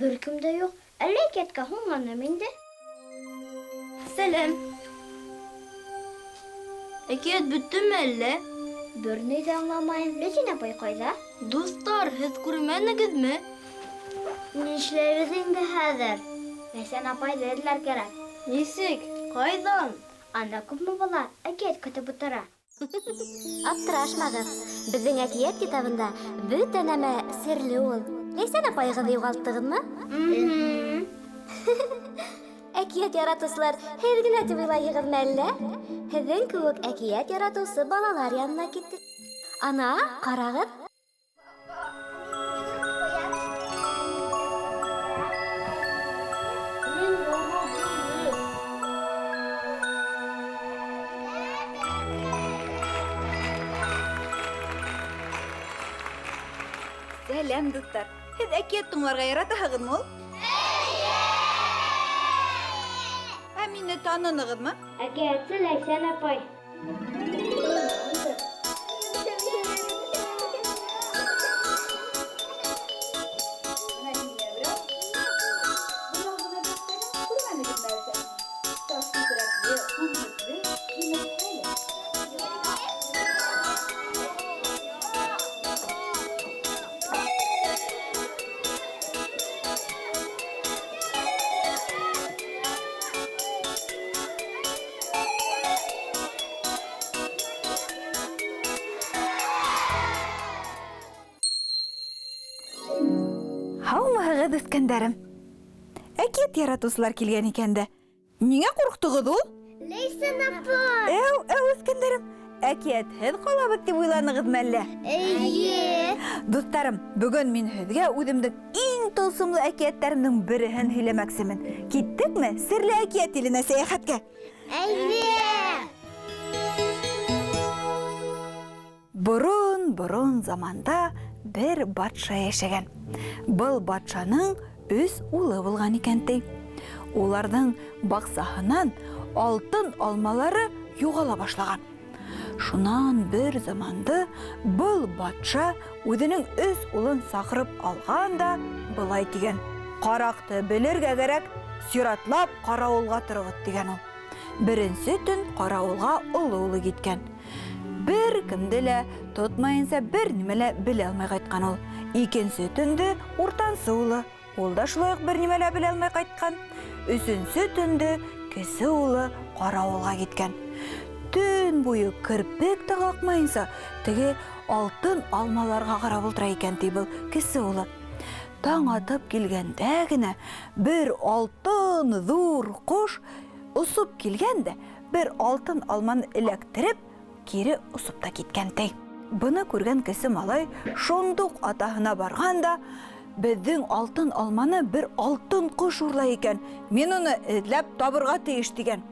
Бер кем дә юк. Әллә әкияткә һуңганмы инде? Сәлем. Әкият бөттеме әллә? Берни дә аңламайым. Ләсин апай кайда? Дуслар, һез күрмәнегезме? Нишләбез инде хәзер? Ләсин апай дәрләр кирәк. Нисек? Кайдан? Анда күпме бала әкият көтеп утыра. Аптырашмагыз. Безнең әкият китабында бөтә нәмә серле ул. Ләйсән апайгызны югалтттыгызмы? Әкият яратучылар һез генә дип уйлайһығыҙмы әллә? Һеҙҙең кеүек әкият яратыусы балалар янына киттек. Ана, ҡарағыҙ. Сәләм, дуҫтар. Һеҙ әкиәт тыңларға яратаһығыҙмы ул? Ә мине танынығыҙмы? Әкиятсе Ләйсән апай. Һаумыһығыҙ, Искәндәрем. Әкиәт яратыусылар килгән икән дә. Ниңә ҡурҡтығыҙ ул? Ләйсән апай. Әү, Искәндәрем. Әкиәтһеҙ ҡалабыҙ дип уйланығыҙмы әллә? Эйе. Дуҫтарым, бөгөн мин һеҙгә үҙемдең иң тылсымлы әкиәттәремдең береһен һөйләмәксемен. Киттекме серле әкиәт иленә сәйәхәткә? Әйе. Борон заманда бер батша йәшәгән. Был батшаның 3 улы булган икән ти. Уларның баҡсаһынан алтын алмалары юғала башлаган. Шунан бер заманды был батша үҙенең 3 улын саҡырып алған да былай тигән: «Ҡараҡты белергә кәрәк, сиратлап ҡарауылға торғоҙ» тигән ул. Беренсе төн ҡарауылға оло улы киткән. Бер кемде лә тотмайынса бер нимә лә белә алмай ҡайтҡан ул. Икенсе төндө уртансы улы. Ул да шулай уҡ бер нимә лә белә алмай ҡайтҡан. Өсөнсө төндө кесе улы ҡарауылға киткән. Төн буйы кірпек тә ҡаҡмайынса теге алтын алмаларға ҡарап ултыра икән ти был кесе улы. Таң атып килгәндә генә бер алтын ҙур ҡош осоп килгән дә бер алтын алманы эләктереп кире осоп та киткән ти. Быны күргән кесе малай шундуҡ атаһына барған да: «Беҙҙең алтын алманы бер алтын ҡош урлай икән. Мин уны эҙләп табырға тейеш» тигән.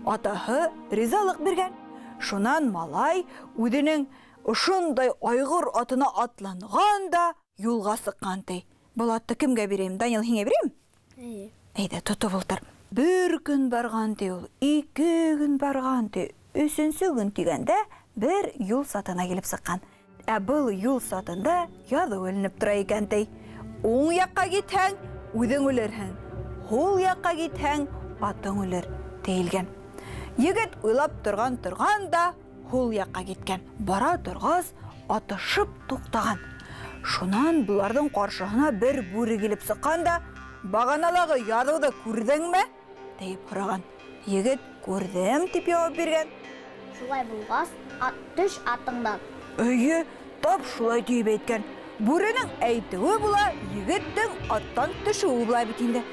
Атаһы ризалыҡ биргән. Шунан малай үҙенең ошондай айғыр атына атланған да юлға сыҡҡан ти. Был атты кемгә бирәйем? Данил, һиңә бирәйем? Әйҙә, тотоп ултыр. Бер көн барған ти ул, 2 көн барған ти. Өсөнсө көн тигәндә бер юл сатына килеп сыҡҡан. Ә был юл сатында яҙыу эленеп тора икән ти. Уң яҡҡа китһәң, үҙең үлерһең. Һул яҡҡа китһәң, атың үлер тейелгән. Егет уйлап торған да һул яҡҡа киткән. Бара торғас, атышып туҡтаған. Шунан буларҙың ҡаршыһына бер бүре килеп сыҡҡан да: «Бағаналағы яҙыуҙы күрҙеңме?» тип һораған. Егет «Күрҙем» тип яуап биргән. Шулай булғас, төш атыңдан. Эйе, тап шулай тиеп әйткән. Бүренең әйтеүе була, егеттең аттан төшөүе була бит инде.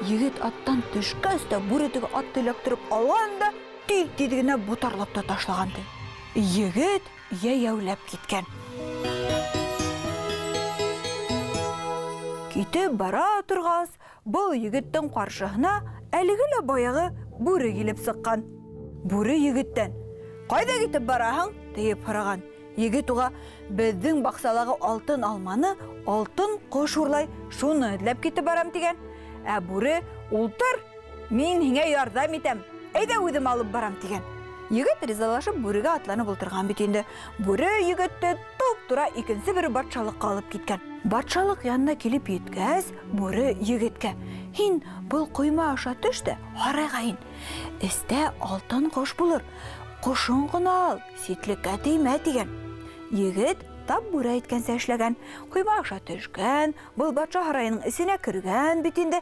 Егет аттан төшкәс тә бүре теге атты эләктереп алған да тиҙ генә ботарлап та ташлаған ти. Егет йәйәүләп киткән. Китеп бара торғас, был егеттең ҡаршыһына әлеге лә баяғы бүре килеп сыҡҡан. Бүре егеттән: «Ҡайҙа китеп бараһың?» тиеп һораған. Егет уға: «Беҙҙең баҡсалағы алтын алманы алтын ҡош урлай, шуны эҙләп китеп барам» тигән. Ә бүре: «Ултыр, мин һиңә ярҙам итәм, әйҙә үҙем алып барам» тигән. Егет ризалашып бүрегә атланып ултырған бит инде. Бүре егетте туп-тура икенсе бер батшалыҡҡа алып киткән. Батшалык янына килеп еткәс, бүре егеткә: "Һин был койма аша төш тә һарайга ин. Эстә алтын кош булыр. Кошын гына ал, ситлеккә теймә" дигән. Егет тап бүре әйткәнсә эшләгән. Койма аша төшкән, был батша һарайының исенә кергән бит инде.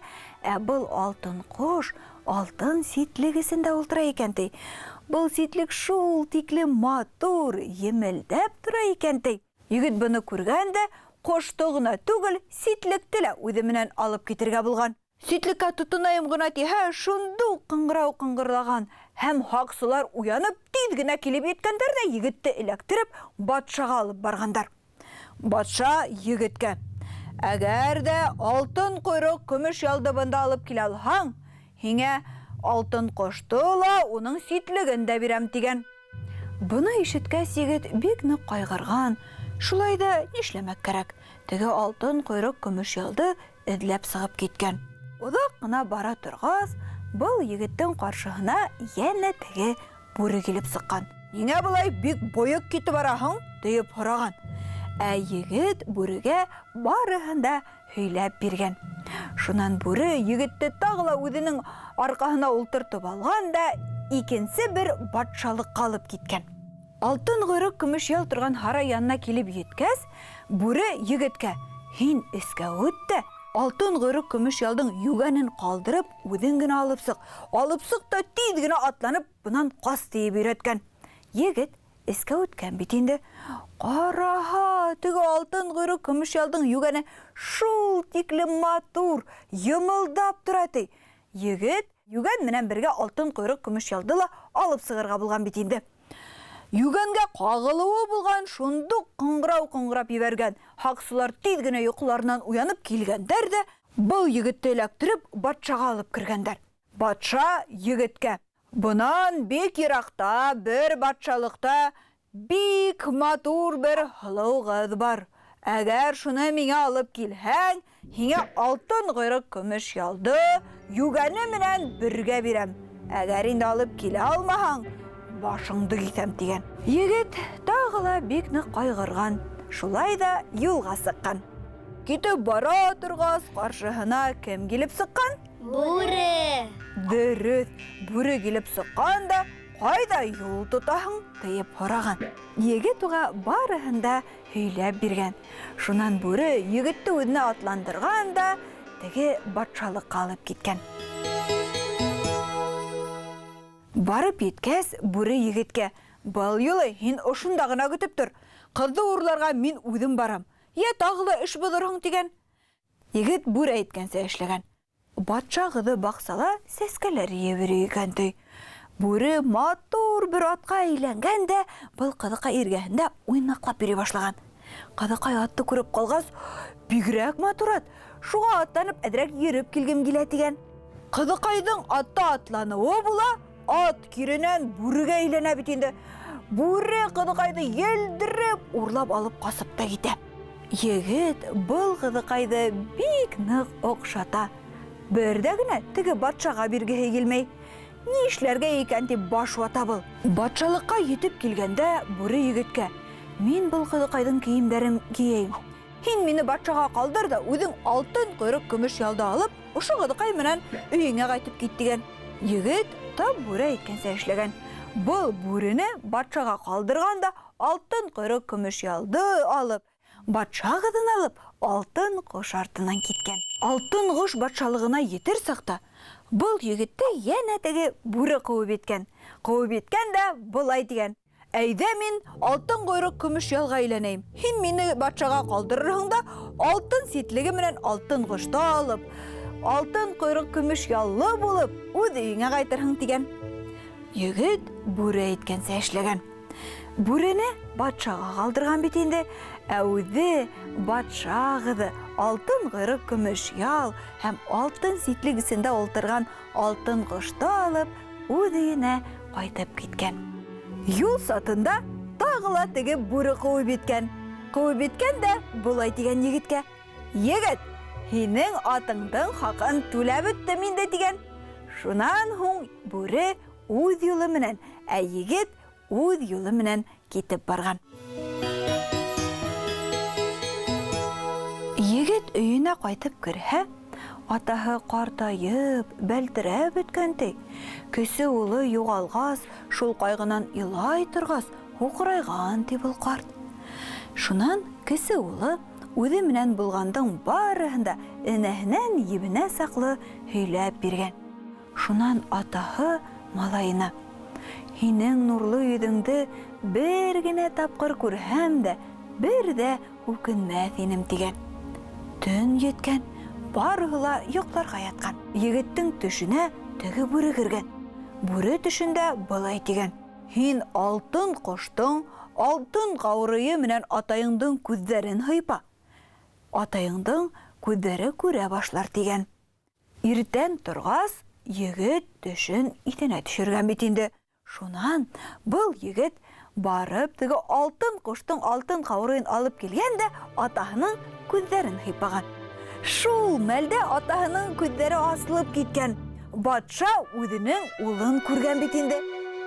Был алтын кош алтын ситлек исендә ултыра икән ти. Был ситлек шул тиклем матур, емелдәп тора икән ти. Егет буны күргәндә, кошты гына түгел, ситлекте лә үзе менән алып китергә булган. Ситлеккә тотынайым гына тиһә, шундук кыңгырау кыңгырлаган. Һәм һаксылар уянып, тиз генә килеп еткәндәр дә егетте эләктереп, батшага алып баргандар. Батша егеткә: "Әгәр дә алтын койрык көмеш ялдыбында алып килә алһаң, һиңә алтын кошты ла, уның ситлеген дә бирәм" дигән. Буны ишеткәс, егет бик нык кайгырган. Шулай да нишләмәк кәрәк? Теге алтын койрык көмеш ялды эзләп сыгып киткән. Оҙаҡ кына бара торгас, был егеттең ҡаршыһына йәнә теге бүре килеп сыҡҡан. "Ниңә былай бик бойоҡ китеп бараһың?" дип һораған. Егет бүрегә барыһын да һөйләп биргән. Шунан бүре егетте тағы ла үҙенең арҡаһына ултыртып алған да икенсе бер батшалыҡҡа алып киткән. Алтын ҡойроҡ көмөш ял торған һарай янына килеп еткәс, бүре егеткә: "Һин эскә үт тә, алтын ҡойроҡ көмөш ялдың йүгәнен ҡалдырып, үҙең генә алып сыҡ. Алып сыҡ та тиҙ генә атланып, бынан ҡас" тиеп өйрәткән. Егет эскә үткән бит инде. Ҡараһа, теге алтын ҡойроҡ көмөш ялдың йүгәне шул тиклем матур, йымылдап тора ти. Егет йүгән менән бергә алтын ҡойроҡ көмөш ялды ла алып сығырға булған бит инде. Йүгәнгә ҡағылыуы булған, шундук ҡыңғырау ҡыңғырап ебәргән. Һаҡсылар тиҙ генә йоҡоларынан уянып килгәндәр дә, был егетте эләктереп батшаға алып кергәндәр. Батша егеткә: "Бынан бик йыраҡта бер батшалыҡта бик матур бер һылыу ҡыҙ бар. Әгәр шуны миңә алып килһәң, һиңә алтын ҡойроҡ көмөш ялды йүгәне менән бергә бирәм. Әгәр инде алып килә алмаһаң, башыңды киҫәм" тигән. Егет тағы ла бик ныҡ ҡайғырған. Шулай да юлға сыҡҡан. Китеп бара торғас, ҡаршыһына кем килеп сыҡҡан? Бүре. Дөрөҫ, бүре килеп сыҡҡан да, "Ҡайҙа юл тотаһың?" тиеп һораған. Егет уға барыһын да һөйләп биргән. Шунан бүре егетте үҙенә атландырған да, теге батшалыҡҡа алып киткән. Барып еткәс, бүре егеткә: "Был юлы һин ошонда гына көтөп тор. Ҡыҙҙы урларға мин үҙем барам. Йә тағы ла эш боҙорһоң" тигән. Егет бүре әйткәнсә эшләгән. Батша ҡыҙы баҡсала сәскәләр йәберә икән ти. Бүре матур бер атҡа әйләнгән дә, был ҡыҙыҡай иргәһендә уйнаҡлап йөрөй башлаған. Ҡыҙыҡай атты күреп ҡалғас: "Бигерәк матур ат, шуға атланып әҙерәк йөрөп килгем килә" тигән. Ҡыҙыҡайҙың атта атланыуы була, ат киренән бүрегә әйләнә бит инде. Бүре ҡыҙыҡайҙы елдереп, урлап алып ҡасып та китә. Егет был ҡыҙыҡайҙы бик ныҡ оҡшата. Бер дә генә теге батшаға биргеһе килмәй. Ни эшләргә икән дип баш вата был. Батшалыҡҡа етеп килгәндә, бүре егеткә: "Мин был ҡыҙыҡайҙың кейемдәрен кейәйем. Һин мине батшаға ҡалдыр да, үҙең алтын ҡойроҡ көмөш ялды алып, ошо ҡыҙыҡай менән өйөңә ҡайтып кит" тигән. Егет тап бүре әйткәнсә эшләгән. Был бүрене батшаға ҡалдырған да, алтын ҡойроҡ көмөш ялды алып, батша ҡыҙын алып, алтын ҡош артынан киткән. Алтын ҡош батшалығына етер саҡта, был егетте йәнә теге бүре ҡыуып еткән. Ҡыуып еткән дә былай тигән: "Әйҙә мин алтын ҡойроҡ көмөш ялға әйләнәйем. Һин мине батшаға ҡалдырырһың да, алтын ситлеге менән алтын ҡошто алып, алтын ҡойроҡ көмөш яллы булып, үҙ өйөңә ҡайтырһың" тигән. Егет бүре әйткәнсә эшләгән. Бүрене батшаға ҡалдырған бит инде, ә үҙе батша ҡыҙы алтын ҡойроҡ көмөш ял һәм алтын ситлек исендә ултырған алтын ҡошто алып, үҙ өйөнә ҡайтып киткән. Юл сатында тағы ла теге бүре ҡыуып еткән. Ҡыуып еткән дә былай тигән егеткә: "Егет, һинең атыңдың хаҡын түләп бөттөм инде" тигән. Шунан һуң бүре үҙ юлы менән, ә егет үҙ юлы менән китеп барған. Өенә кайтып керһә, атаһы картайып, бәлтерәп беткәнтей. Кесе улы югалгас, шул кайгынан илай торгас, һуҡырайған ти был ҡарт. Шунан кесе улы үҙе менән булғандың барыһын да энәһенән ебенә саҡлы һөйләп биргән. Шунан атаһы малайына: «Һинең нурлы йөҙөңдө бер генә тапҡыр күрһәм дә, бер дә үкенмәҫ инем» тигән. Төн еткән, барыһы ла йоҡларға ятҡан. Егеттең төшөнә теге бүре кергән. Бүре төшөндә былай тигән: «Һин алтын ҡоштоң алтын ҡаурыйы менән атайыңдың күҙҙәрен һыйпа. Атайыңдың күҙҙәре күрә башлар» тигән. Иртән торғас, егет төшөн иҫенә төшөргән бит инде. Шунан был егет барып теге алтын ҡоштоң алтын ҡаурыйын алып килгән дә атаһының күҙҙәрен һыйпаған. Шул мәлдә атаһының күҙҙәре асылып киткән. Батша үҙенең улын күргән бит инде.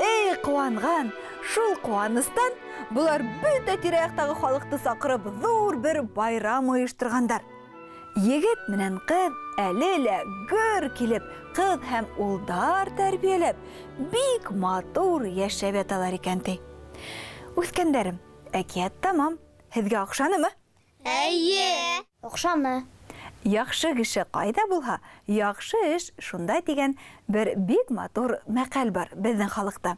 Эй ҡыуанған! Шул ҡыуаныстан булар бөтә тирә-яҡтағы халыҡты саҡырып ҙур бер байрам ойошторғандар. Егет менән ҡыҙ әле лә гөр килеп, ҡыҙ һәм улдар тәрбиәләп, бик матур йәшәп яталар икән ти. Үҫкәндәрем, әкиәт тамам. Һеҙгә оҡшанымы? Әйе. Оҡшаны. Яҡшы кеше ҡайҙа булһа, яҡшы эш шунда тигән бер бик матур мәҡәл бар беҙҙең халыҡта.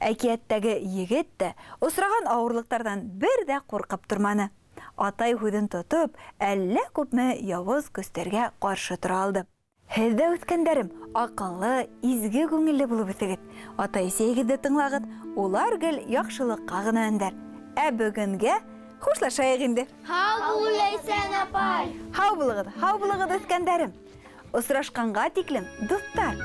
Әкиәттәге егет тә осраған ауырлыҡтарҙан бер дә ҡурҡып торманы. Атай һүҙен тотоп, әллә күпме яуыз көстәргә ҡаршы тора алды. Һеҙ ҙә үҫкәндәрем, аҡыллы, изге күңелле булып үҫегеҙ. Ата-әсәйегеҙҙе тыңлағыҙ, улар гел яҡшылыҡҡа ғына өндәр. Ә бөгөнгә хушлашайыҡ инде. Һау бул, Ләйсән апай. Һау булығыҙ, үҫкәндәрем. Осрашҡанға тиклем, дуҫтар.